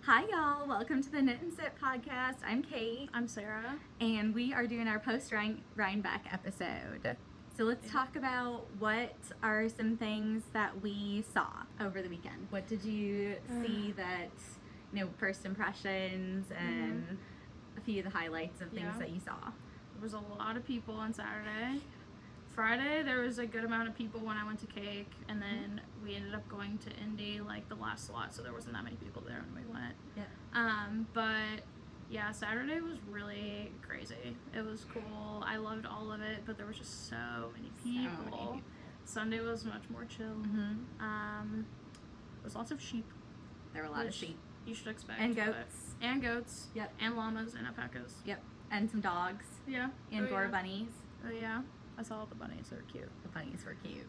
Hi y'all, welcome to the Knit and Sip podcast. I'm Kate. I'm Sarah. And we are doing our post-Rhinebeck episode. So let's talk about what are some things that we saw over the weekend. What did you see that, first impressions and a few of the highlights of things that you saw? There was a lot of people on Saturday. Friday, there was a good amount of people when I went to Cake, and then we ended up going to Indy, like, the last slot, so there wasn't that many people there when we went. Yeah. But, yeah, Saturday was really crazy. It was cool. I loved all of it, but there was just so many people. Sunday was much more chill. There was lots of sheep. There were a lot of sheep. You should expect. And goats. And goats. Yep. And llamas and alpacas. Yep. And some dogs. Yeah. Angora bunnies. Oh, yeah. I saw the bunnies. They're cute. The bunnies were cute.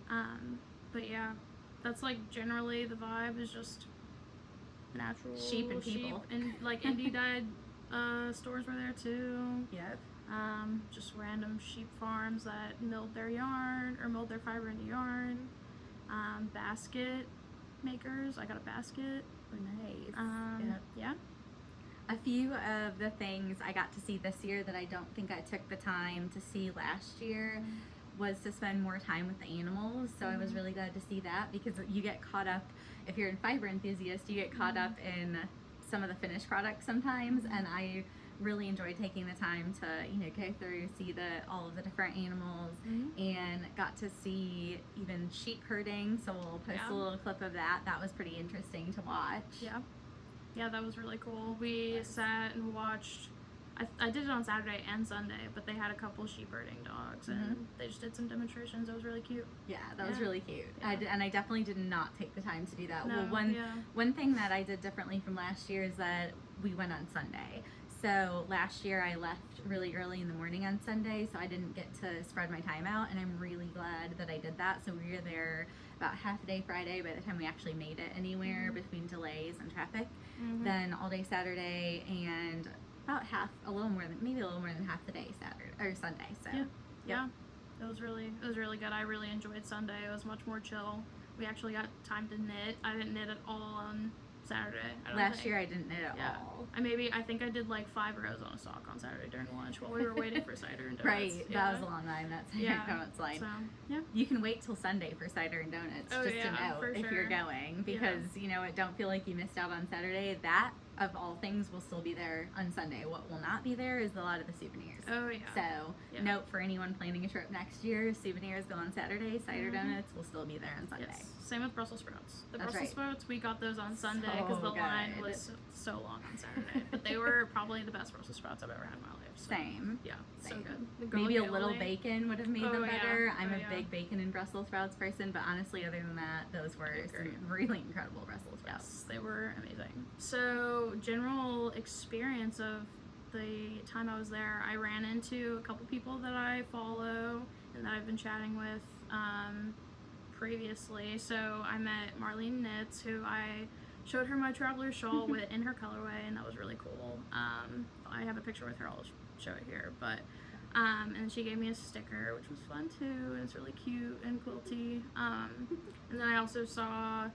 But yeah, that's like generally the vibe is just natural sheep and people. And like indie dyed stores were there too. Yep. Just random sheep farms that milled their yarn or milled their fiber into yarn. Basket makers. I got a basket. Oh, nice. Yeah. A few of the things I got to see this year that I don't think I took the time to see last year was to spend more time with the animals. So I was really glad to see that, because you get caught up, if you're a fiber enthusiast, you get caught up in some of the finished products sometimes, and I really enjoyed taking the time to go through, see all of the different animals, and got to see even sheep herding. So we'll post a little clip of that. That was pretty interesting to watch. Yeah, that was really cool. We sat and watched. I did it on Saturday and Sunday, but they had a couple sheep herding dogs, and they just did some demonstrations. It was really cute. Yeah, that was really cute. Yeah. I definitely did not take the time to do that. No, well, one thing that I did differently from last year is that we went on Sunday. So last year I left really early in the morning on Sunday, so I didn't get to spread my time out, and I'm really glad that I did that. So we were there about half a day Friday by the time we actually made it anywhere between delays and traffic. Then all day Saturday, and about maybe a little more than half the day Saturday or Sunday. So yeah. It was really good. I really enjoyed Sunday. It was much more chill. We actually got time to knit. I didn't knit at all on Saturday. Last year I didn't knit at all. I think I did like 5 rows on a sock on Saturday during lunch while we were waiting for cider and donuts. Right, that was a long line. That's donuts line. So, you can wait till Sunday for cider and donuts, to know if you're going, because don't feel like you missed out on Saturday. That, of all things, will still be there on Sunday. What will not be there is a lot of the souvenirs. Oh yeah. So note for anyone planning a trip next year: souvenirs go on Saturday. Cider donuts will still be there on Sunday. Yes. Same with Brussels sprouts. The That's Brussels sprouts, we got those on Sunday because the line was so long on Saturday. But they were probably the best Brussels sprouts I've ever had in my life. So, Same. Yeah. Same. So good. Maybe a little bacon would have made them better. Yeah. I'm a big bacon and Brussels sprouts person, but honestly, other than that, those were some really incredible Brussels sprouts. Yes, they were amazing. So, general experience of the time I was there, I ran into a couple people that I follow and that I've been chatting with previously. So I met Marlene Knits, who I showed her my traveler shawl in her colorway, and that was really cool. I have a picture with her, I'll show it here, but and she gave me a sticker, which was fun too, and it's really cute and quilty. And then I also saw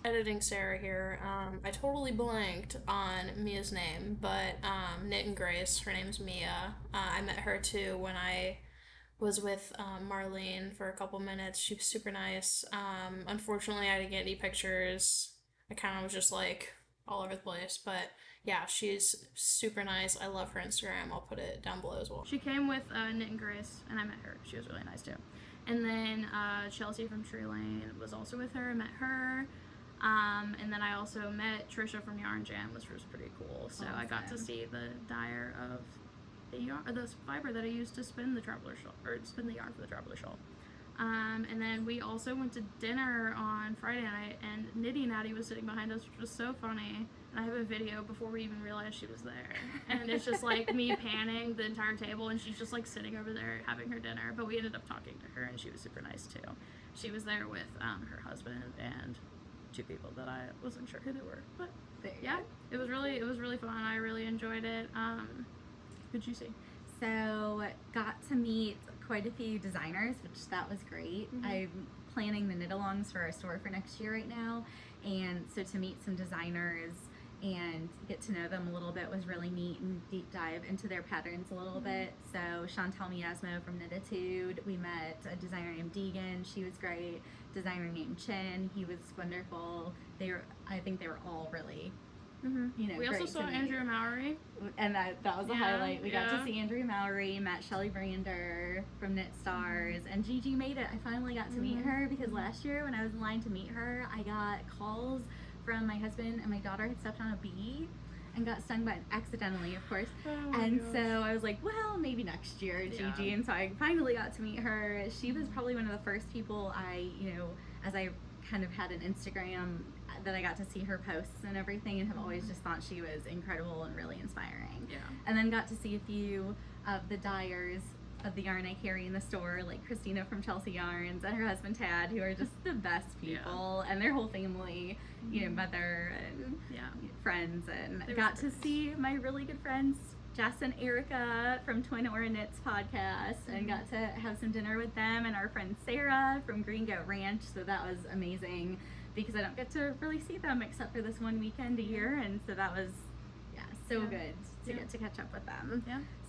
editing Sarah here. I totally blanked on Mia's name, but Knit and Grace, her name's Mia. I met her too when I was with Marlene for a couple minutes. She was super nice. Unfortunately, I didn't get any pictures. I kind of was just like all over the place, but yeah, she's super nice. I love her Instagram. I'll put it down below as well. She came with Knit and Grace, and I met her. She was really nice too. And then Chelsea from Tree Lane was also with her. I met her. And then I also met Trisha from Yarn Jam, which was pretty cool. So I got to see the dyer of the yarn, or the fiber that I used to spin the traveler shawl, or spin the yarn for the traveler shawl. And then we also went to dinner on Friday night, and Nitty Natty was sitting behind us, which was so funny. And I have a video before we even realized she was there. And it's just like me panning the entire table, and she's just like sitting over there having her dinner. But we ended up talking to her, and she was super nice too. She was there with her husband and 2 people that I wasn't sure who they were. But yeah, it was really fun. I really enjoyed it. Who'd you see? So got to meet quite a few designers, which that was great. I planning the knit-alongs for our store for next year right now, and so to meet some designers and get to know them a little bit was really neat, and deep dive into their patterns a little bit. So Chantal Miasmo from Knititude, we met a designer named Deegan, she was great, designer named Chin, he was wonderful. I think they were all really, you know, we also great saw to meet. Andrea Mowry, And that was a highlight. We got yeah. to see Andrea Mowry, met Shelly Brander from Knit Stars, and Gigi made it. I finally got to meet her because last year when I was in line to meet her, I got calls from my husband and my daughter had stepped on a bee and got stung by accidentally, of course. And so I was like, well, maybe next year, Gigi. Yeah. And so I finally got to meet her. She was probably one of the first people I, you know, as I kind of had an Instagram that I got to see her posts and everything, and have always just thought she was incredible and really inspiring. Yeah. And then got to see a few of the dyers of the yarn I carry in the store, like Christina from Chelsea Yarns and her husband Tad, who are just the best people, and their whole family, you know, mother and friends, and got to see my really good friends Jess and Erica from Twin Aura Knits podcast, and got to have some dinner with them, and our friend Sarah from Green Goat Ranch. So that was amazing because I don't get to really see them except for this one weekend a year, and so that was so good to get to catch up with them.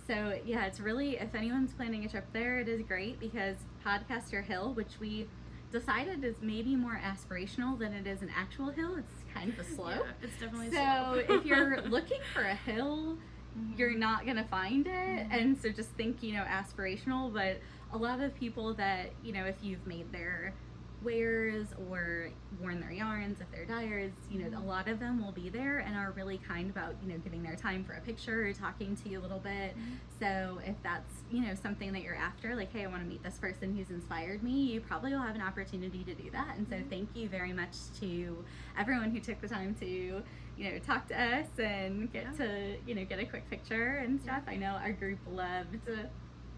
So yeah, it's really, if anyone's planning a trip there, it is great because Podcaster Hill, which we decided is maybe more aspirational than it is an actual hill, it's kind of a slope. Yeah, it's definitely a so slope. if you're looking for a hill, you're not gonna find it, and so just think, you know, aspirational. But a lot of people that, you know, if you've made their wares or worn their yarns, if they're dyers, you know, a lot of them will be there and are really kind about, you know, giving their time for a picture or talking to you a little bit. So if that's, you know, something that you're after, like, hey, I want to meet this person who's inspired me, you probably will have an opportunity to do that. And so thank you very much to everyone who took the time to, you know, talk to us and get to, you know, get a quick picture and stuff. I know our group loved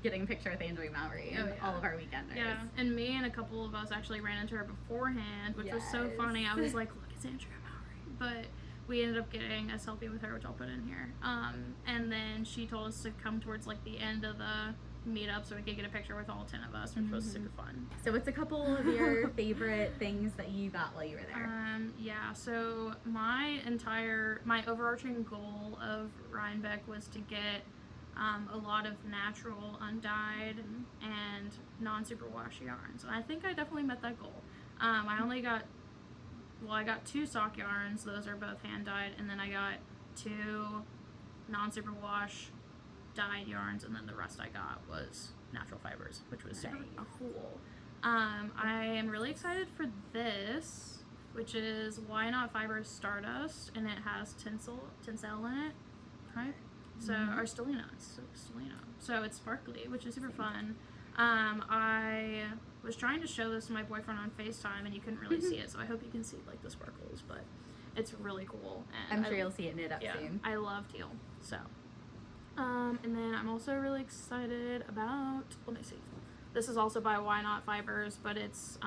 getting a picture with Andrea Mowry and all of our weekenders. Yeah, and me and a couple of us actually ran into her beforehand, which was so funny. I was like, look, it's Andrea Mowry. But we ended up getting a selfie with her, which I'll put in here. And then she told us to come towards like the end of the meetup so we could get a picture with all 10 of us, which was super fun. So what's a couple of your favorite things that you got while you were there? Yeah, so my overarching goal of Rhinebeck was to get a lot of natural, undyed, and non-superwash yarns. And I think I definitely met that goal. I got 2 sock yarns. Those are both hand-dyed. And then I got 2 non-superwash dyed yarns. And then the rest I got was natural fibers, which was super cool. I am really excited for this, which is Why Not Fibers Stardust. And it has tinsel in it, right? So, or stellino. So it's sparkly, which is super fun. I was trying to show this to my boyfriend on FaceTime, and you couldn't really see it. So I hope you can see like the sparkles, but it's really cool. And I'm sure you'll see it knit up soon. I love teal. So, and then I'm also really excited about. Let me see. This is also by Why Not Fibers, but it's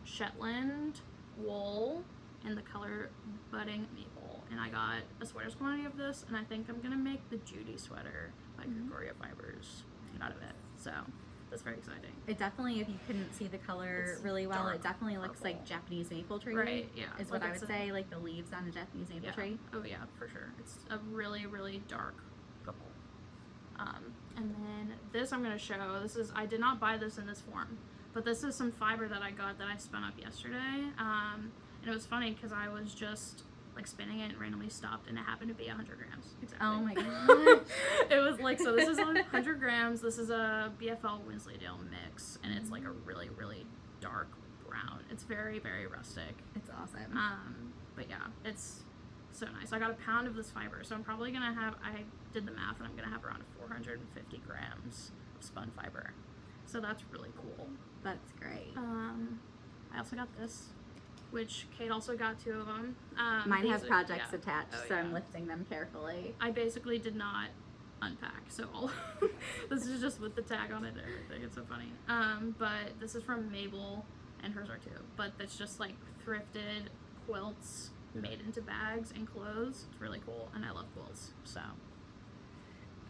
Shetland wool in the color Budding Maple. And I got a sweater's quantity of this, and I think I'm gonna make the Judy sweater by Gregoria Fibers out of it. So that's very exciting. It definitely, if you couldn't see the color really well, it definitely looks like Japanese maple tree. Right, yeah. Is what I would say, like the leaves on a Japanese maple tree. Oh yeah, for sure. It's a really, really dark purple. And then this I'm gonna show. I did not buy this in this form, but this is some fiber that I got that I spun up yesterday. And it was funny because I was just like spinning it and randomly stopped, and it happened to be 100 grams. Exactly. Oh my god. It was like, so this is 100 grams. This is a BFL Wensleydale mix, and it's like a really, really dark brown. It's very, very rustic. It's awesome. But yeah, it's so nice. I got a pound of this fiber, so I'm probably gonna have, I did the math, and I'm gonna have around 450 grams of spun fiber. So that's really cool. That's great. I also got this, which Kate also got 2 of them. Mine has projects attached, so I'm lifting them carefully. I basically did not unpack, so all this is just with the tag on it and everything. It's so funny. But this is from M.A.B.E.L, and hers are too. But it's just like thrifted quilts made into bags and clothes. It's really cool, and I love quilts. So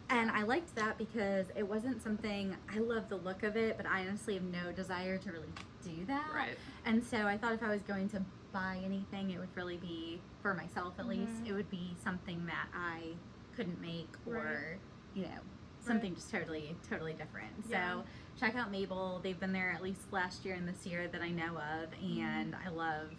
And I liked that because it wasn't something, I love the look of it, but I honestly have no desire to really do that. Right. And so I thought if I was going to buy anything, it would really be, for myself at least, it would be something that I couldn't make or, you know, something just totally different. Yeah. So check out M.A.B.E.L. They've been there at least last year and this year that I know of, and I love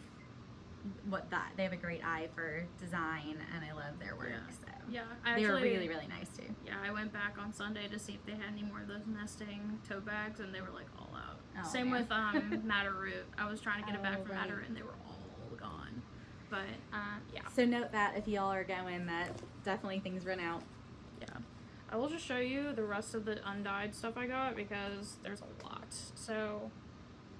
they have a great eye for design, and I love their work. So Yeah, they were really nice too. Yeah, I went back on Sunday to see if they had any more of those nesting tote bags, and they were like all out. Oh, Same man. with M.A.B.E.L. I was trying to get it back from right. M.A.B.E.L, and they were all gone. But yeah. So note that if y'all are going, that definitely things run out. Yeah. I will just show you the rest of the undyed stuff I got because there's a lot. So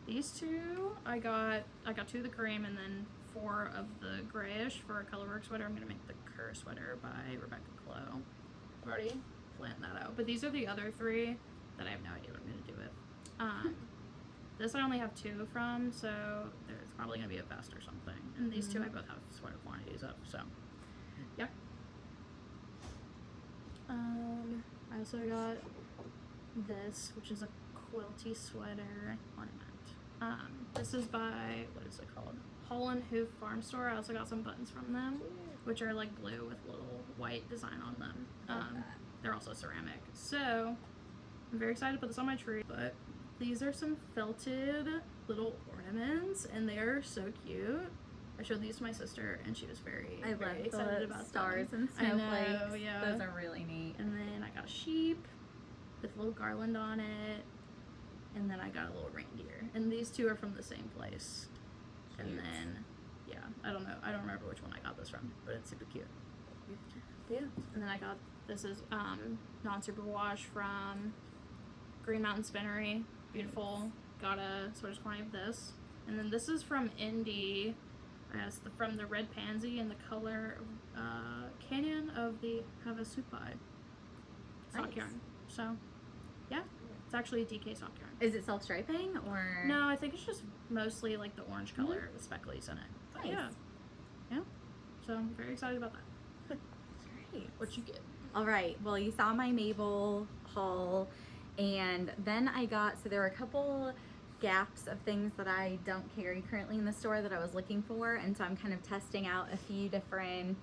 these two, I got 2 of the cream and then 4 of the grayish for a colorwork sweater. I'm gonna make the Kerr sweater by Rebecca Clow. I've already planned that out. But these are the other 3 that I have no idea what I'm gonna do with. This I only have 2 from, so there's probably gonna be a vest or something. And these 2 I both have sweater quantities of, so yeah. I also got this, which is a quilty sweater. What I meant. This is by, what is it called? Holland Hoof Farm Store. I also got some buttons from them, which are like blue with little white design on them. They're also ceramic. So I'm very excited to put this on my tree. But these are some felted little ornaments, and they are so cute. I showed these to my sister, and she was very excited about stars them. and snowflakes. I know, yeah. Those are really neat. And then I got a sheep with a little garland on it, and then I got a little reindeer. And these 2 are from the same place. Cute. And then, yeah, I don't remember which one I got this from, but it's super cute. Yeah. And then I got, this is non-super wash from Green Mountain Spinnery. Beautiful. Got a sweater's quantity of this. And then this is from Indie. Yes, from the red pansy and the color Canyon of the Havasupai sock yarn. So, yeah, it's actually a DK sock yarn. Is it self-striping or? No, I think it's just mostly like the orange color with speckles in it. But Nice. yeah. So I'm very excited about that. Great. What you get? All right. Well, you saw my M.A.B.E.L haul, and then I got, so there were a couple gaps of things that I don't carry currently in the store that I was looking for, and so I'm kind of testing out a few different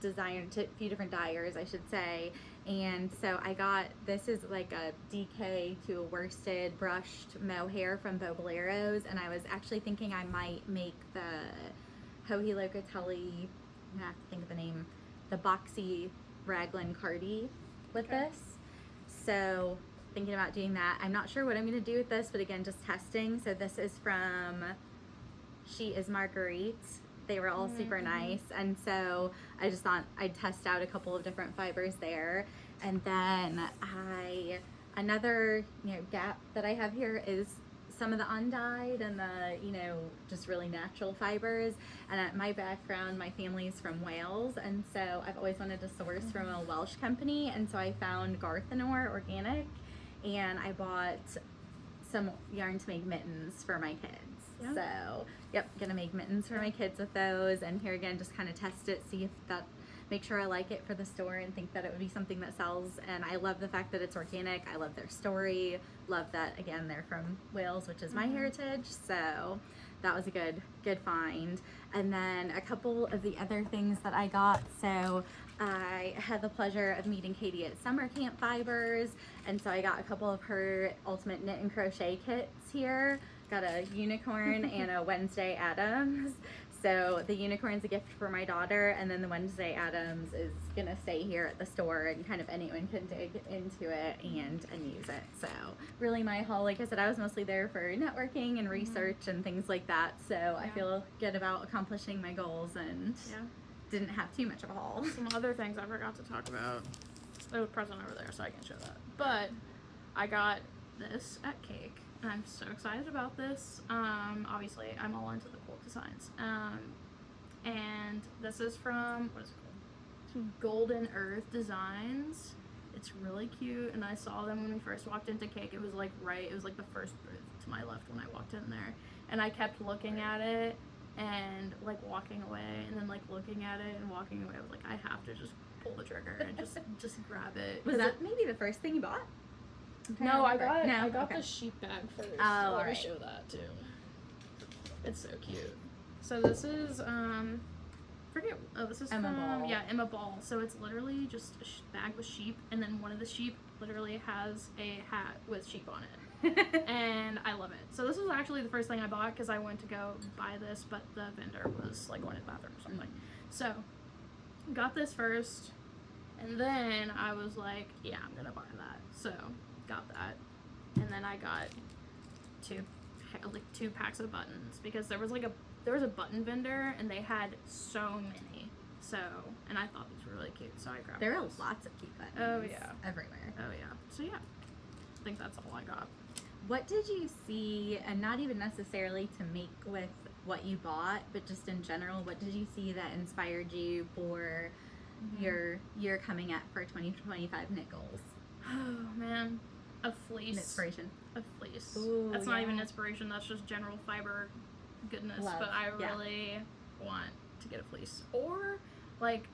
dyers, I should say. And so I got, this is like a DK to a worsted brushed mohair from Boboleros, and I was actually thinking I might make the Hohi Locatelli, I have to think of the name, the boxy raglan cardi with this. So thinking about doing that. I'm not sure what I'm going to do with this, but again, just testing. So this is from She Is Marguerite. They were all super nice, and so I just thought I'd test out a couple of different fibers there. And then another gap that I have here is some of the undyed and the just really natural fibers. And my background, my family is from Wales, and so I've always wanted to source from a Welsh company, and so I found Garthenor Organic, and I bought some yarn to make mittens for my kids. Yeah. So, yep, gonna make mittens for my kids with those, and here again, just kind of test it, see if that, make sure I like it for the store and think that it would be something that sells. And I love the fact that it's organic. I love their story. Love that, again, they're from Wales, which is my heritage. So that was a good find. And then a couple of the other things that I got. So I had the pleasure of meeting Katie at Summer Camp Fibers, and so I got a couple of her ultimate knit and crochet kits here. Got a unicorn and a Wednesday Addams. So the unicorn's a gift for my daughter, and then the Wednesday Addams is gonna stay here at the store, and kind of anyone can dig into it and use it. So really my haul, like I said, I was mostly there for networking and research and things like that. So I feel good about accomplishing my goals and didn't have too much of a haul. Some other things I forgot to talk about. There's a present over there, so I can show that. But I got this at Cake, and I'm so excited about this. Obviously, I'm all into the cool designs. And this is from, what is it called? Golden Earth Designs. It's really cute, and I saw them when we first walked into Cake. It was like the first booth to my left when I walked in there. And I kept looking at it and like walking away, and then like looking at it and walking away. I was like, I have to just pull the trigger and just grab it. Was that maybe the first thing you bought? No, I got Okay. the sheep bag first. Oh, Let me right. show that too. It's so cute. So this is this is M.A.B.E.L. from M.A.B.E.L. So it's literally just a bag with sheep, and then one of the sheep literally has a hat with sheep on it. And I love it. So this was actually the first thing I bought because I went to go buy this, but the vendor was like going to the bathroom or something. So got this first, and then I was like, yeah, I'm gonna buy that. So got that, and then I got two packs of buttons because there was a button vendor and they had so many. So, and I thought these were really cute, so I grabbed There are those. lots of cute buttons. Oh yeah, everywhere. oh yeah. So yeah, I think that's all I got. What did you see, and not even necessarily to make with what you bought, but just in general, what did you see that inspired you for your year coming up for 2025 knit goals? Oh man, a fleece. Inspiration. A fleece. Ooh, that's not even yeah. inspiration. That's just general fiber goodness. Love, But I yeah. really want to get a fleece or like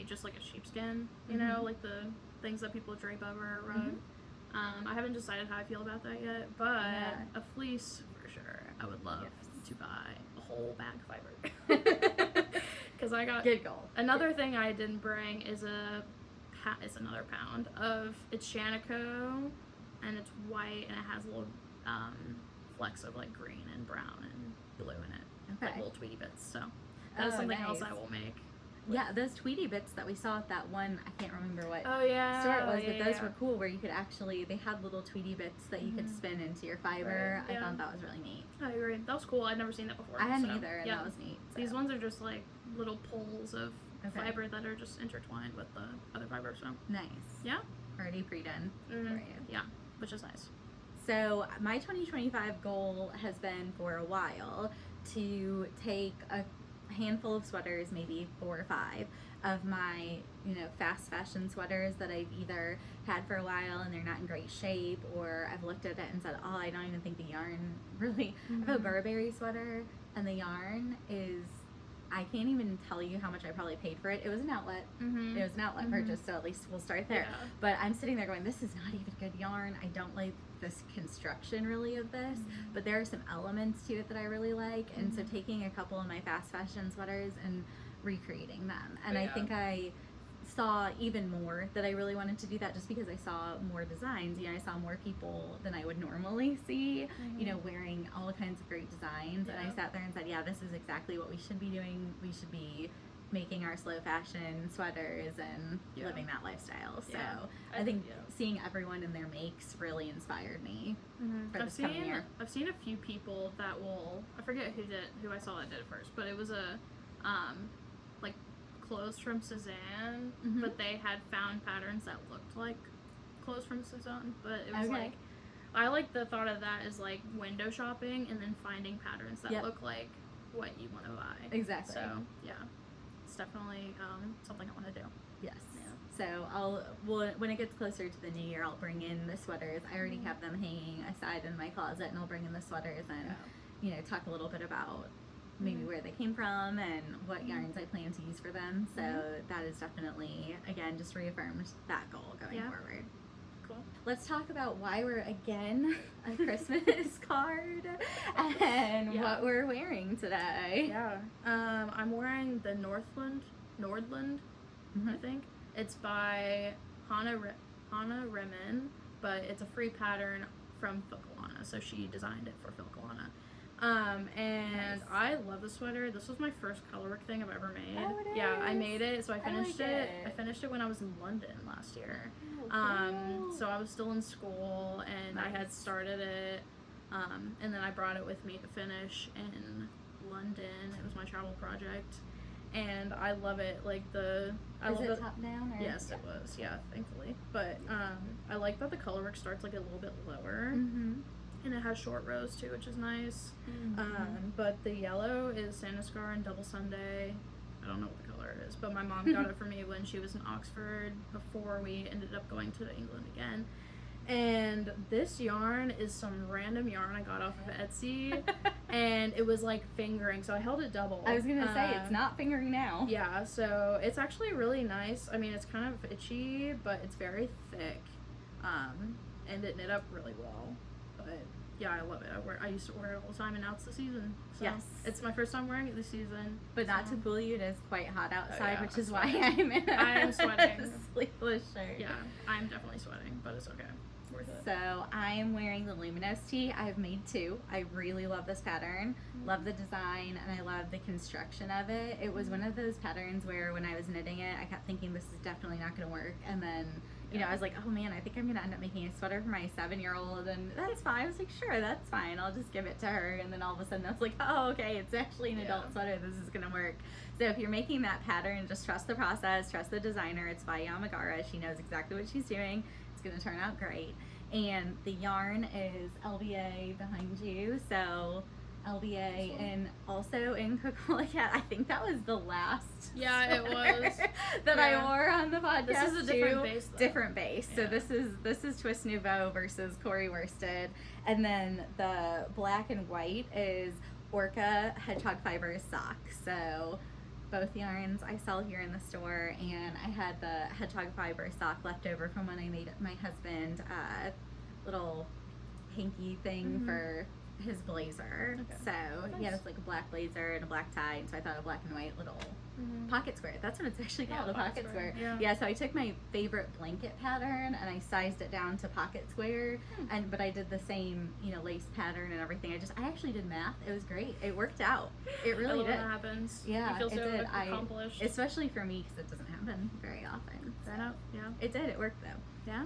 just like a sheepskin. You know, like the things that people drape over a rug. I haven't decided how I feel about that yet, but a fleece for sure. I would love to buy a whole bag of fiber because I got Good goal. another thing I didn't bring is another pound of it's Shanico, and it's white and it has little flecks of like green and brown and blue in it, like little tweedy bits. So that's something else I will make. Yeah, those Tweedy bits that we saw at that one, I can't remember what store it was, but those were cool where you could actually, they had little Tweedy bits that you could spin into your fiber. Right, I thought that was really neat. I agree. That was cool. I'd never seen that before. I hadn't either, and that was neat. So. These ones are just like little poles of fiber that are just intertwined with the other fiber. So nice. Yeah. Already pre-done for you. Yeah, which is nice. So my 2025 goal has been for a while to take a handful of sweaters, maybe 4 or 5 of my, fast fashion sweaters that I've either had for a while and they're not in great shape, or I've looked at it and said, oh, I don't even think the yarn really. I have a Burberry sweater and the yarn is, I can't even tell you how much I probably paid for it. It was an outlet. It was an outlet purchase, so at least we'll start there. Yeah. But I'm sitting there going, this is not even good yarn. I don't like this construction really of this, but there are some elements to it that I really like. And so taking a couple of my fast fashion sweaters and recreating them. And I think I saw even more that I really wanted to do that just because I saw more designs. I saw more people than I would normally see, wearing all kinds of great designs. And I sat there and said, yeah, this is exactly what we should be doing. We should be making our slow fashion sweaters and living that lifestyle. So I think seeing everyone in their makes really inspired me for this coming year. I've seen a few people that I forget who I saw that did it first, but it was a like clothes from Cezanne, but they had found patterns that looked like clothes from Cezanne, but it was like, I like the thought of that as like window shopping and then finding patterns that look like what you want to buy. Exactly. So yeah, it's definitely something I want to do. Yes. So when it gets closer to the new year, I'll bring in the sweaters. I already have them hanging aside in my closet, and I'll bring in the sweaters and talk a little bit about maybe where they came from and what yarns I plan to use for them. So that is definitely, again, just reaffirmed that goal going forward. Cool. Let's talk about why we're again a Christmas card and what we're wearing today. Yeah. I'm wearing the Nordland, I think. It's by Hannah Remen, but it's a free pattern from Filcolana, so she designed it for Filcolana. And I love the sweater. This was my first colorwork thing I've ever made. Oh, it Yeah, I is. made it, so I finished like it. it. I finished it when I was in London last year. Oh, cool. So I was still in school, and I had started it, and then I brought it with me to finish in London. It was my travel project, and I love it. Like Is it top down? Or? Yes, it was. Yeah, thankfully. But I like that the colorwork starts like a little bit lower. And it has short rows too, which is nice. But the yellow is Sandnes Garn Double Sunday. I don't know what the color it is, but my mom got it for me when she was in Oxford before we ended up going to England again. And this yarn is some random yarn I got off of Etsy, and it was like fingering, so I held it double. I was gonna say, it's not fingering now. Yeah, so it's actually really nice. I mean, it's kind of itchy, but it's very thick, and it knit up really well. But yeah, I love it. I used to wear it all the time, and now it's the season. So Yes. it's my first time wearing it this season. But not to fool you, it is quite hot outside, yeah, which is I'm why I'm in I am sweating. a sleeveless shirt. Yeah, I'm definitely sweating, but it's okay. Worth it. So I'm wearing the Luminos Tee. I've made two. I really love this pattern. Love the design, and I love the construction of it. It was one of those patterns where when I was knitting it, I kept thinking this is definitely not going to work. And then, you know, I was like, oh man, I think I'm going to end up making a sweater for my 7-year-old. And that's fine. I was like, sure, that's fine. I'll just give it to her. And then all of a sudden I was like, oh, okay, it's actually an adult sweater. This is going to work. So if you're making that pattern, just trust the process, trust the designer. It's by Yamagara. She knows exactly what she's doing. It's going to turn out great. And the yarn is LBA behind you, so LBA, and also in Coquelicot. I think that was the last it was that I wore on the podcast. This is a different base, though. Different base. So this is Twist Nouveau versus Corey Worsted, and then the black and white is Orca Hedgehog Fiber Sock. So both yarns I sell here in the store, and I had the Hedgehog Fiber Sock left over from when I made my husband little hanky thing for his blazer. Okay. So he has like a black blazer and a black tie, and so I thought a black and white little pocket square. That's what it's actually called, a pocket square. Yeah, so I took my favorite blanket pattern and I sized it down to pocket square, but I did the same, you know, lace pattern and everything. I actually did math. It was great. It worked out. It really did. When that happens. Yeah, you feel so it did. accomplished. Especially for me, because it doesn't happen very often. Fair enough. Yeah. It did. It worked though. Yeah.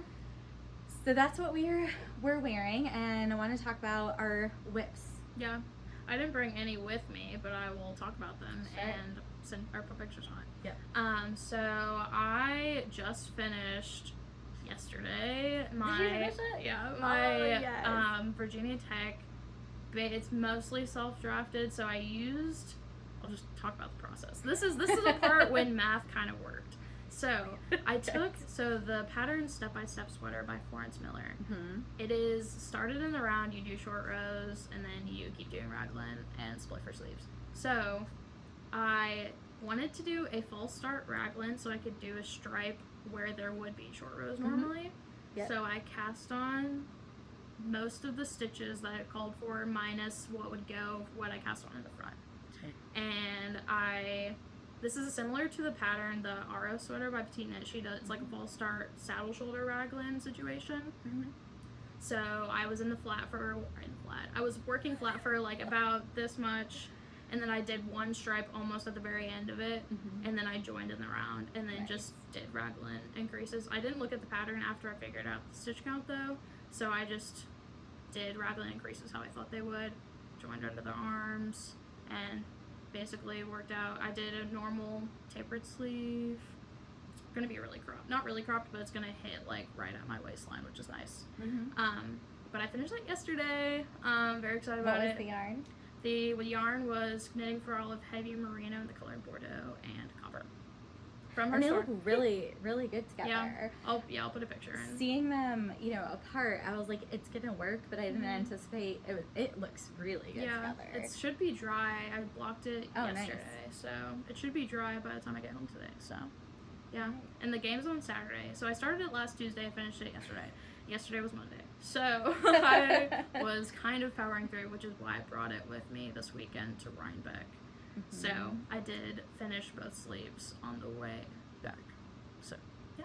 So that's what we're wearing, and I want to talk about our whips. Yeah. I didn't bring any with me, but I will talk about them Sure. and send or put pictures on it. Yep. So I just finished yesterday my Did you finish it? my yes. Virginia Tech. It's mostly self-drafted, so I'll just talk about the process. This is the part when math kind of worked. So I took the pattern step-by-step sweater by Florence Miller. It is started in the round. You do short rows, and then you keep doing raglan and split for sleeves. So I wanted to do a false start raglan so I could do a stripe where there would be short rows normally. Yep. So I cast on most of the stitches that it called for minus what I cast on in the front. And this is similar to the pattern, the Aro sweater by Petite Knit. She does, it's like a false start saddle shoulder raglan situation. So I was I was working flat for like about this much, and then I did one stripe almost at the very end of it, and then I joined in the round, and then just did raglan increases. I didn't look at the pattern after I figured out the stitch count though, so I just did raglan increases how I thought they would, joined under the arms, and basically worked out. I did a normal tapered sleeve. It's gonna be really cropped, not really cropped, but it's gonna hit like right at my waistline, which is nice. But I finished that yesterday. Very excited about it. What was the yarn? The yarn was Knitting for Olive Heavy Merino in the color Bordeaux and Copper. From her And they store. look really, really good together. I'll put a picture in. Seeing them, you know, apart, I was like, it's gonna work, but I didn't anticipate it looks really good together. It should be dry. I blocked it yesterday, nice. so it should be dry by the time I get home today. So, yeah. And the game's on Saturday. So I started it last Tuesday. I finished it yesterday. Yesterday was Monday. So I was kind of powering through, which is why I brought it with me this weekend to Rhinebeck. So I did finish both sleeves on the way back. So, yeah.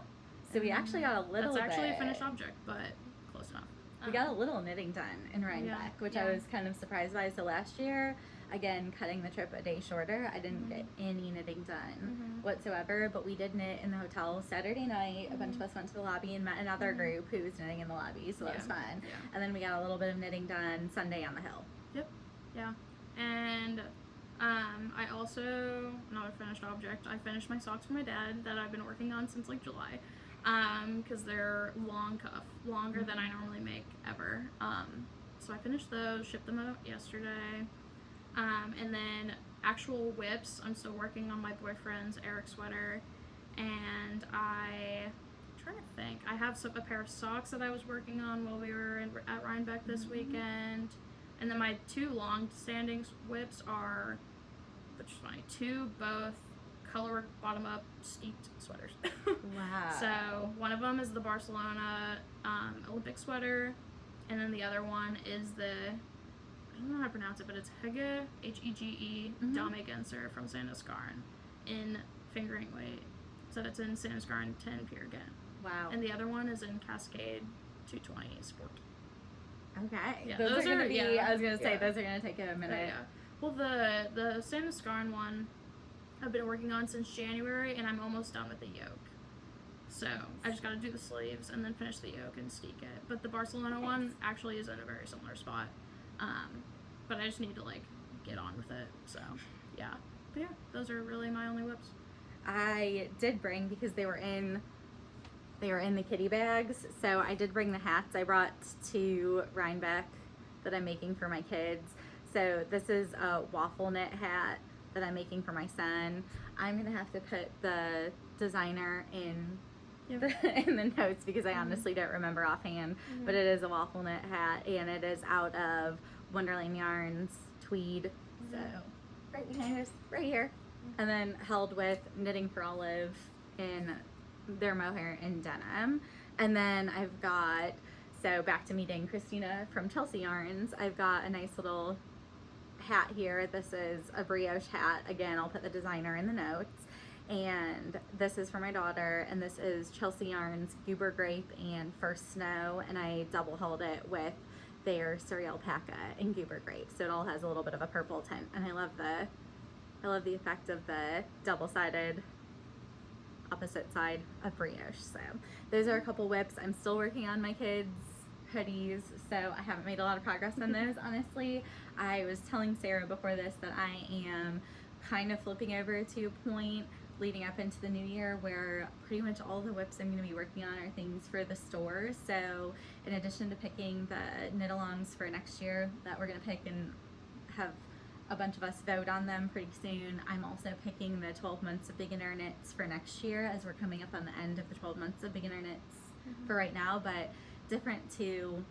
So we actually got a little That's actually bit. a finished object, but close enough. We got a little knitting done in Rhinebeck, which I was kind of surprised by. So last year, again, cutting the trip a day shorter, I didn't get any knitting done whatsoever, but we did knit in the hotel Saturday night. A bunch of us went to the lobby and met another group who was knitting in the lobby, so that was fun. And then we got a little bit of knitting done Sunday on the hill. Yep. Yeah. And I also, another finished object, I finished my socks for my dad that I've been working on since like July. Because they're long cuff, longer than I normally make ever. So I finished those, shipped them out yesterday. And then actual whips, I'm still working on my boyfriend's Eric sweater, and I'm trying to think. I have a pair of socks that I was working on while we were at Rhinebeck this weekend. And then my 2 long-standing whips are, which is funny, 2 both color bottom up steeped sweaters. Wow. So one of them is the Barcelona Olympic sweater, and then the other one is the, I don't know how to pronounce it, but it's Hege, Hege Dame Genser from Sandnes Garn in fingering weight. So it's in Sandnes Garn 10 pure again. Wow. And the other one is in Cascade 220 Sport. Okay. Yeah, those are gonna be. I was gonna say those are gonna take a So, minute. yeah. Well, the Sandnes Garn one I've been working on since January, and I'm almost done with the yoke. So I just got to do the sleeves and then finish the yoke and steek it. But the Barcelona one actually is in a very similar spot. But I just need to like get on with it. So yeah. But yeah, those are really my only whips. I did bring, because they were in the kitty bags, so I did bring the hats I brought to Rhinebeck that I'm making for my kids. So this is a waffle knit hat that I'm making for my son. I'm gonna have to put the designer in the notes, because I honestly don't remember offhand, but it is a waffle knit hat, and it is out of Wonderland yarns, Tweed. So right behind us, right here. And then held with Knitting for Olive in their Mohair and Denim. And then I've got, so back to meeting Christina from Chelsea Yarns, I've got a nice little hat here. This is a brioche hat. Again, I'll put the designer in the notes. And this is for my daughter, and this is Chelsea Yarns Goober Grape and First Snow, and I double held it with their Suri Alpaca and Goober Grape, so it all has a little bit of a purple tint, and I love the effect of the double-sided opposite side of brioche. So those are a couple whips. I'm still working on my kids' hoodies, so I haven't made a lot of progress on those, honestly. I was telling Sarah before this that I am kind of flipping over to a point leading up into the new year where pretty much all the whips I'm going to be working on are things for the store. So in addition to picking the knit-alongs for next year that we're going to pick and have a bunch of us vote on them pretty soon, I'm also picking the 12 months of beginner knits for next year, as we're coming up on the end of the 12 months of beginner knits for right now. But different to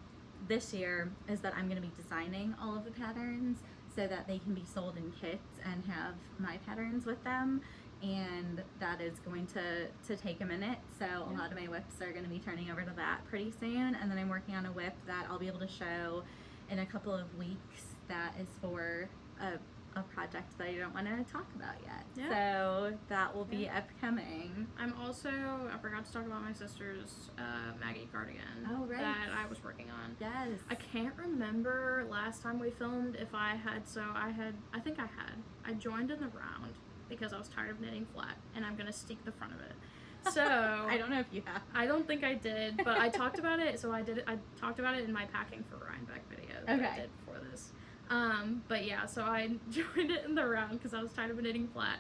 this year is that I'm going to be designing all of the patterns so that they can be sold in kits and have my patterns with them, and that is going to take a minute. So a lot of my whips are going to be turning over to that pretty soon, and then I'm working on a whip that I'll be able to show in a couple of weeks that is for a project that I don't want to talk about yet. Yeah. So that will be upcoming. I forgot to talk about my sister's Maggie cardigan that I was working on. Yes. I can't remember last time we filmed if I think I joined in the round because I was tired of knitting flat, and I'm gonna steek the front of it. So I don't know if you have. I don't think I did, but I talked about it. So I talked about it in my packing for Rhinebeck video that I did before this. But yeah, so I joined it in the round because I was tired of knitting flat,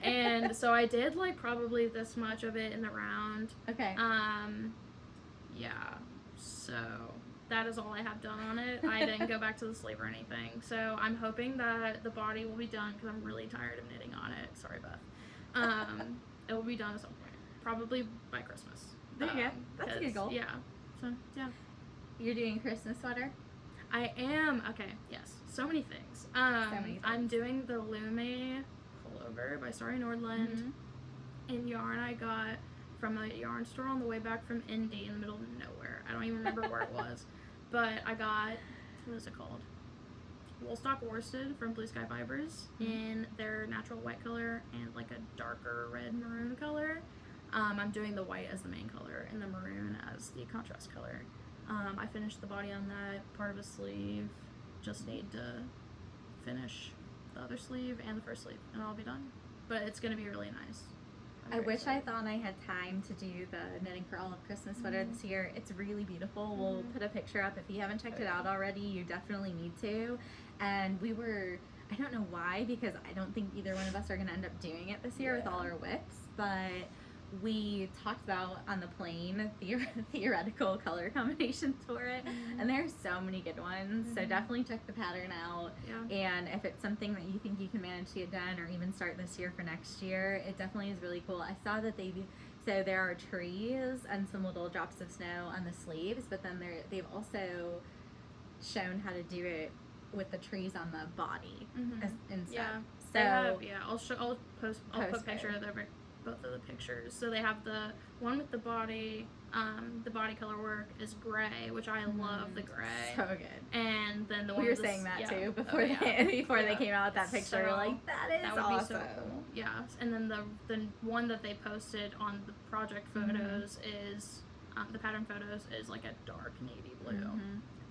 and so I did like probably this much of it in the round. Okay. Yeah. So that is all I have done on it. I didn't go back to the sleeve or anything. So I'm hoping that the body will be done because I'm really tired of knitting on it. Sorry, Beth. It will be done at some point, probably by Christmas. There you go. That's a good goal. Yeah. So yeah. You're doing a Christmas sweater? I am. Okay. Yes. So many things. I'm doing the Luminos pullover by Nordstrand in yarn I got from a yarn store on the way back from Indy in the middle of nowhere. I don't even remember where it was, but I got, what is it called? Woolstock worsted from Blue Sky Fibers in their natural white color and like a darker red maroon color. I'm doing the white as the main color and the maroon as the contrast color. I finished the body on that, part of a sleeve. Just need to finish the other sleeve and the first sleeve, and I'll be done. But it's gonna be really nice. I wish I thought I had time to do the Knitting for Olive Christmas sweater this year. It's really beautiful. We'll put a picture up. If you haven't checked it out already, you definitely need to. And I don't know why, because I don't think either one of us are going to end up doing it this year with all our whips, but we talked about on the plane theoretical color combinations for it, and there's so many good ones. So definitely check the pattern out. And if it's something that you think you can manage to get done or even start this year for next year, it definitely is really cool. I saw that they So there are trees and some little drops of snow on the sleeves, but then they've also shown how to do it with the trees on the body and stuff. Yeah. So They have, I'll put a picture it. of both of the pictures. So they have the one with the body color work is gray, which I love the gray. So good. And then the one We were with the saying that too before before they came out with that picture. So We're like, that is would awesome. be so cool. Yeah. And then the one that they posted on the project photos is the pattern photos is like a dark navy blue.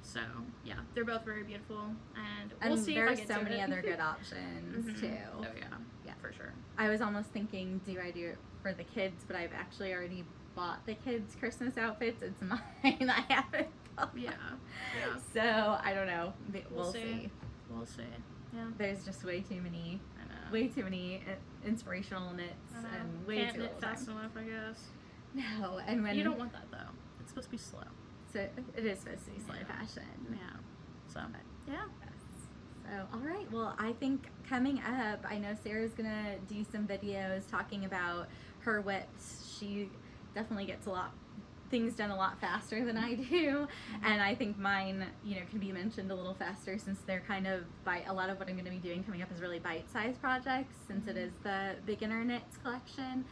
So yeah, they're both very beautiful, and we'll see if I there's get so to many it. other good options too. Oh yeah, for sure. I was almost thinking, do I do it for the kids? But I've actually already bought the kids' Christmas outfits. It's mine. I haven't bought. Yeah. So I don't know. We'll see. We'll see. Yeah. There's just way too many inspirational knits and way Can't too knit little fast time. enough, I guess. No, and when You don't want that though. It's supposed to be slow. So it is supposed to be slow fashion. Yeah. So yeah. So all right. Well, I think coming up, I know Sarah's gonna do some videos talking about her whips. She definitely gets things done a lot faster than I do, and I think mine, can be mentioned a little faster since they're kind of a lot of what I'm going to be doing coming up is really bite-sized projects since it is the beginner knits collection.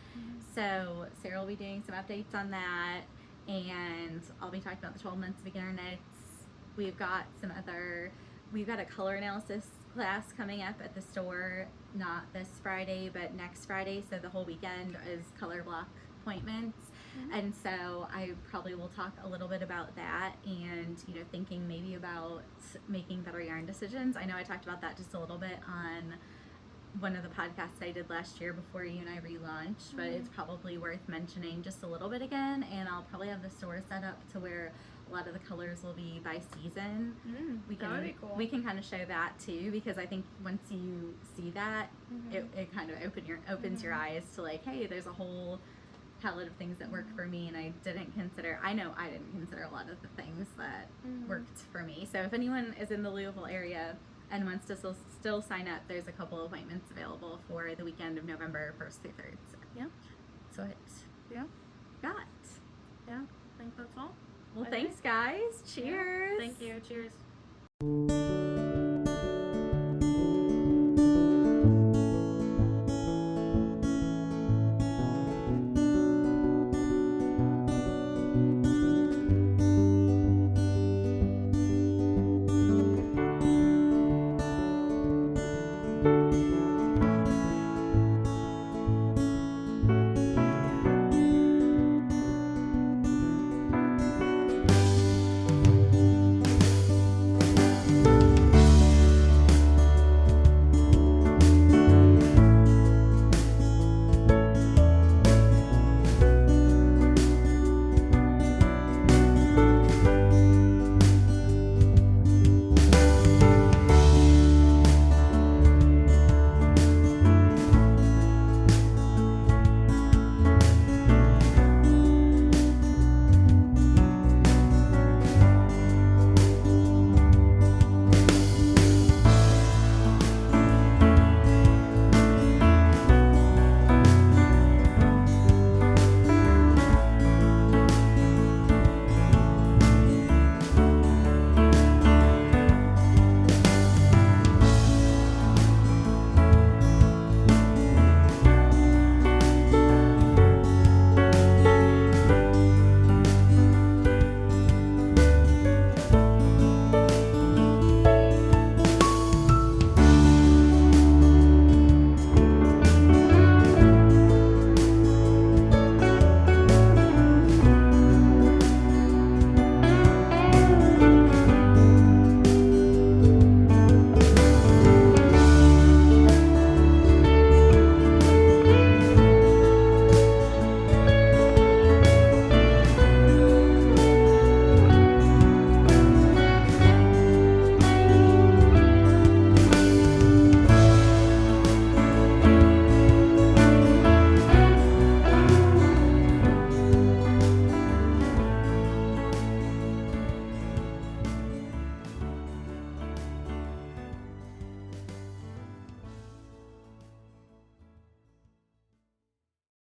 So Sarah will be doing some updates on that, and I'll be talking about the 12 months of beginner knits. We've got a color analysis class coming up at the store, not this Friday, but next Friday. So the whole weekend is color block appointments. And so I probably will talk a little bit about that and, thinking maybe about making better yarn decisions. I know I talked about that just a little bit on one of the podcasts I did last year before you and I relaunched, but it's probably worth mentioning just a little bit again. And I'll probably have the store set up to where a lot of the colors will be by season. That would be cool. We can kind of show that too, because I think once you see that, it kind of opens your eyes to like, hey, there's a whole palette of things that work for me, and I didn't consider a lot of the things that worked for me. So if anyone is in the Louisville area and wants to still sign up, there's a couple appointments available for the weekend of November 1st through 3rd. So got. Yeah, I think that's all. Well, thanks guys. Cheers. Thank you. Cheers.